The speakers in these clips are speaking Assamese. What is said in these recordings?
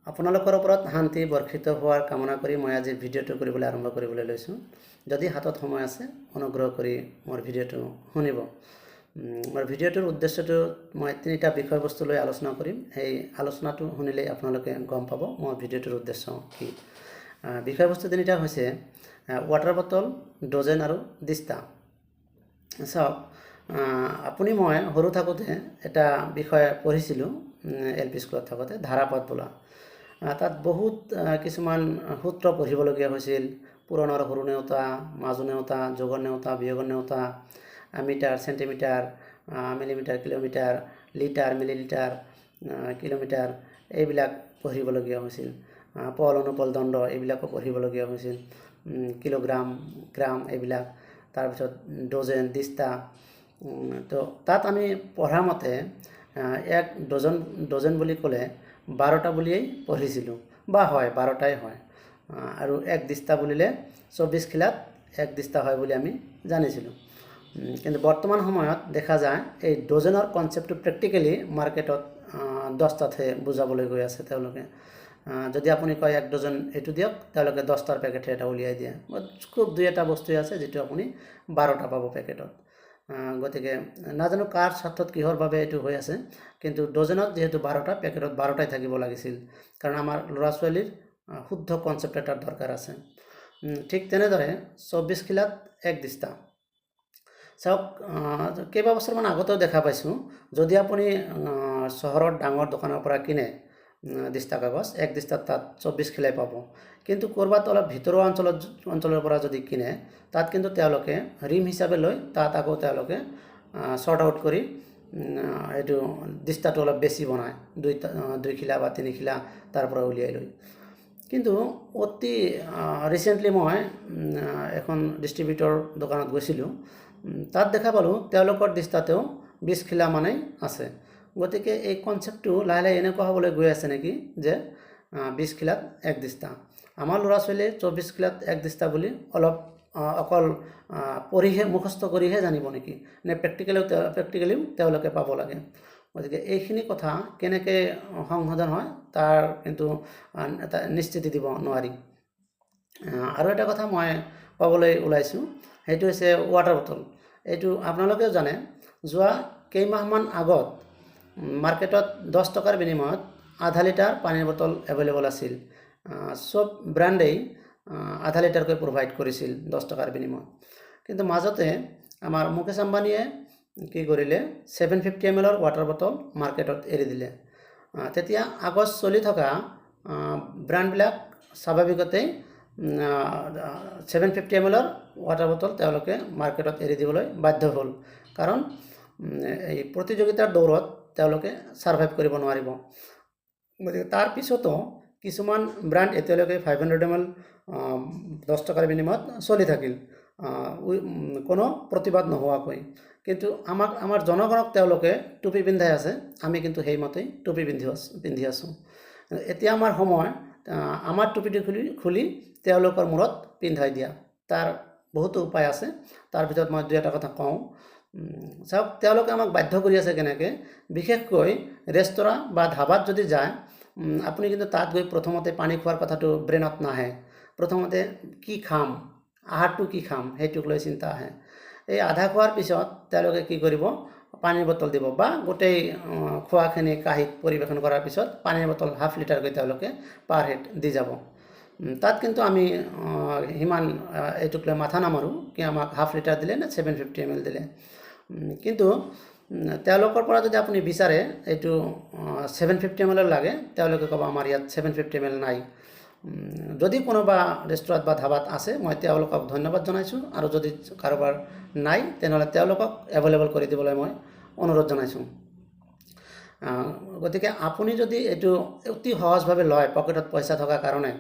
আপোনালোকৰ ওপৰত শান্তি বৰ্ষিত হোৱাৰ কামনা কৰি মই আজি ভিডিঅ'টো কৰিবলৈ আৰম্ভ কৰিবলৈ লৈছোঁ। যদি হাতত সময় আছে অনুগ্ৰহ কৰি মোৰ ভিডিঅ'টো শুনিব। মোৰ ভিডিঅ'টোৰ উদ্দেশ্যটো মই তিনিটা বিষয়বস্তু লৈ আলোচনা কৰিম। সেই আলোচনাটো শুনিলে আপোনালোকে গম পাব মোৰ ভিডিঅ'টোৰ উদ্দেশ্য কি। বিষয়বস্তু তিনিটা হৈছে ৱাটাৰ বটল, ডজেন আৰু দিস্তা। চাওক, আপুনি মই সৰু থাকোঁতে এটা বিষয় পঢ়িছিলোঁ LP স্কুলত থাকোঁতে, ধাৰাপাত বোলা। তাত বহুত কিছুমান সূত্ৰ পঢ়িবলগীয়া হৈছিল। পুৰণৰ সৰু নেওতা, মাজু নেওতা, যোগৰ নেওতা, বিয়োগৰ নেওতা, metre, centimetre, millimetre, kilometre, litre, millilitre, kilometre, এইবিলাক পঢ়িবলগীয়া হৈছিল। পল, অনুপল, দণ্ড এইবিলাকো পঢ়িবলগীয়া হৈছিল। কিলোগ্ৰাম, গ্ৰাম এইবিলাক, তাৰপিছত ডজেন, দিস্তা। তো তাত আমি পঢ়া মতে এক ডজন বুলি ক'লে 12টা বুলিয়েই পঢ়িছিলোঁ, বা হয় 12টাই হয়। আৰু এক দিস্তা বুলিলে 24 খিলাত এক দিস্তা হয় বুলি আমি জানিছিলোঁ। কিন্তু বৰ্তমান সময়ত দেখা যায় এই ডজেনৰ কনচেপ্টটো প্ৰেক্টিকেলি মাৰ্কেটত 10টাতহে বুজাবলৈ গৈ আছে তেওঁলোকে। যদি আপুনি কয় 1 ডজন এইটো দিয়ক, তেওঁলোকে 10টাৰ পেকেটহে এটা উলিয়াই দিয়ে। খুব 2-এটা বস্তুৱে আছে যিটো আপুনি 12টা পাব পেকেটত। গতিকে নাজানো কাৰ স্বাৰ্থত কিহৰ বাবে এইটো হৈ আছে, কিন্তু ডজেনত যিহেতু 12টা, পেকেটত 12টাই থাকিব লাগিছিল, কাৰণ আমাৰ ল'ৰা ছোৱালীৰ শুদ্ধ কনচেপ্ট এটাৰ দৰকাৰ আছে। ঠিক তেনেদৰে 24 খিলাত এক দিস্তা। চাওক, কেইবাবছৰমান আগতেও দেখা পাইছোঁ, যদি আপুনি চহৰৰ ডাঙৰ দোকানৰ পৰা কিনে দিস্তা কাগজ, এক দিস্তাত তাত 24 খিলাই পাব। কিন্তু ক'ৰবাত অলপ ভিতৰুৱা অঞ্চলৰ পৰা যদি কিনে, তাত কিন্তু তেওঁলোকে ৰিম হিচাপে লৈ তাত আকৌ তেওঁলোকে শ্বৰ্ট আউট কৰি এইটো দিস্তাটো অলপ বেছি বনায়, 2 খিলা বা 3 খিলা তাৰ পৰা উলিয়াই লৈ। কিন্তু অতি ৰিচেণ্টলি মই এখন ডিষ্ট্ৰিবিউটৰ দোকানত গৈছিলোঁ। তাত দেখা পালোঁ তেওঁলোকৰ দিস্তাতেও 20 খিলা মানেই আছে। গতিকে এই কনচেপ্টটো লাহে লাহে এনেকুৱা হ'বলৈ গৈ আছে নেকি যে 20 খিলাত এক দিস্তা। আমাৰ ল'ৰা ছোৱালীয়ে 24 খিলাত এক দিস্তা বুলি অলপ অকল পঢ়িহে, মুখস্থ কৰিহে জানিব নেকি, নে প্ৰেক্টিকেলিও তেওঁলোকে পাব লাগে। গতিকে এইখিনি কথা কেনেকৈ সংশোধন হয় তাৰ কিন্তু এটা নিশ্চিতি দিব নোৱাৰি। আৰু এটা কথা মই ক'বলৈ ওলাইছোঁ, সেইটো হৈছে ৱাটাৰ বটল। এইটো আপোনালোকেও জানে, যোৱা কেইমাহমান আগত মাৰ্কেটত 10 টকাৰ বিনিময়ত আধা লিটাৰ পানীৰ বটল এভেইলেবল আছিল। চব ব্ৰেণ্ডেই আধা লিটাৰকৈ প্ৰভাইড কৰিছিল 10 টকাৰ বিনিময়ত। কিন্তু মাজতে আমাৰ মুকেশ আম্বানীয়ে কি কৰিলে, 750 ml ৱাটাৰ বটল মাৰ্কেটত এৰি দিলে। তেতিয়া আগত চলি থকা ব্ৰেণ্ডবিলাক স্বাভাৱিকতেই 750 ml ৱাটাৰ বটল তেওঁলোকে মাৰ্কেটত এৰি দিবলৈ বাধ্য হ'ল, কাৰণ এই প্ৰতিযোগিতাৰ দৌৰত তেওঁলোকে ছাৰ্ভাইভ কৰিব নোৱাৰিব। গতিকে তাৰপিছতো কিছুমান ব্ৰেণ্ড এতিয়ালৈকে 500 ml 10 টকাৰ বিনিময়ত চলি থাকিল, কোনো প্ৰতিবাদ নোহোৱাকৈ। কিন্তু আমাৰ জনগণক তেওঁলোকে টুপি পিন্ধাই আছে, আমি কিন্তু সেইমতেই টুপি পিন্ধি আছোঁ। এতিয়া আমাৰ সময় আমাৰ টুপিটো খুলি তেওঁলোকৰ মূৰত পিন্ধাই দিয়া। তাৰ বহুতো উপায় আছে, তাৰ ভিতৰত মই 2-এটা কথা কওঁ। চাওক, তেওঁলোকে আমাক বাধ্য কৰি আছে কেনেকৈ, বিশেষকৈ ৰেষ্টুৰাঁ বা ধাবাত যদি যায়, আপুনি কিন্তু তাত গৈ প্ৰথমতে পানী খোৱাৰ কথাটো ব্ৰেইনত নাহে। প্ৰথমতে কি খাম, আহাৰটো কি খাম, সেইটোক লৈ চিন্তা আহে। এই আধা খোৱাৰ পিছত তেওঁলোকে কি কৰিব, পানীৰ বটল দিব, বা গোটেই খোৱাখিনি কাঁহীত পৰিৱেশন কৰাৰ পিছত পানীৰ বটল ½ লিটাৰকৈ তেওঁলোকে পাৰ হেড দি যাব। তাত কিন্তু আমি সিমান এইটোক লৈ মাথা নামাৰোঁ কি আমাক ½ লিটাৰ দিলে নে 750 ml দিলে। কিন্তু তেওঁলোকৰ পৰা যদি আপুনি বিচাৰে এইটো 750 ml লাগে, তেওঁলোকে ক'ব আমাৰ ইয়াত 750 ml নাই। যদি কোনোবা ৰেষ্টুৰাঁত বা ধাবাত আছে, মই তেওঁলোকক ধন্যবাদ জনাইছোঁ, আৰু যদি কাৰোবাৰ নাই তেনেহ'লে তেওঁলোকক এভেইলেবল কৰি দিবলৈ মই অনুৰোধ জনাইছোঁ। গতিকে আপুনি যদি এইটো অতি সহজভাৱে লয়, পকেটত পইচা থকাৰ কাৰণে,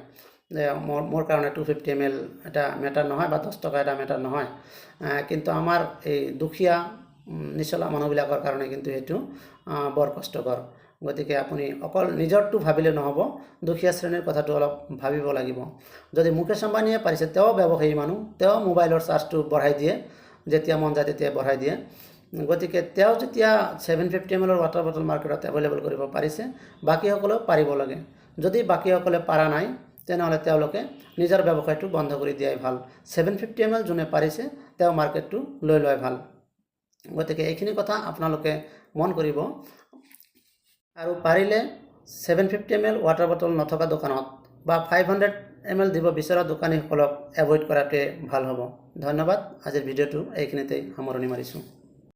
যে মোৰ কাৰণে 250 ml এটা মেটাৰ নহয়, বা 10 টকা এটা মেটাৰ নহয়, কিন্তু আমাৰ এই দুখীয়া নিচলা মানুহবিলাকৰ কাৰণে কিন্তু সেইটো বৰ কষ্টকৰ। গতিকে আপুনি অকল নিজৰটো ভাবিলে নহ'ব, দুখীয়া শ্ৰেণীৰ কথাটো অলপ ভাবিব লাগিব। যদি মুকেশ আম্বানীয়ে পাৰিছে, তেওঁ ব্যৱসায়ী মানুহ, তেওঁ মোবাইলৰ চাৰ্জটো বঢ়াই দিয়ে, যেতিয়া মন যায় তেতিয়া বঢ়াই দিয়ে। গতিকে তেওঁ যেতিয়া 750 ml ৱাটাৰ বটল মাৰ্কেটত এভেইলেবল কৰিব পাৰিছে, বাকীসকলেও পাৰিব লাগে। যদি বাকীসকলে পাৰা নাই তেনেহ'লে তেওঁলোকে নিজৰ ব্যৱসায়টো বন্ধ কৰি দিয়াই ভাল। 750 ml যোনে পাৰিছে তেওঁ মাৰ্কেটটো লৈ লোৱাই ভাল। গতিকে এইখিনি কথা আপোনালোকে মন কৰিব আৰু পাৰিলে 750 ml ৱাটাৰ বটল নথকা দোকানত বা 500 ml দিব বিচৰা দোকানীসকলক এভইড কৰাটোৱে ভাল হ'ব। ধন্যবাদ। আজিৰ ভিডিঅ'টো এইখিনিতেই সামৰণি মাৰিছোঁ।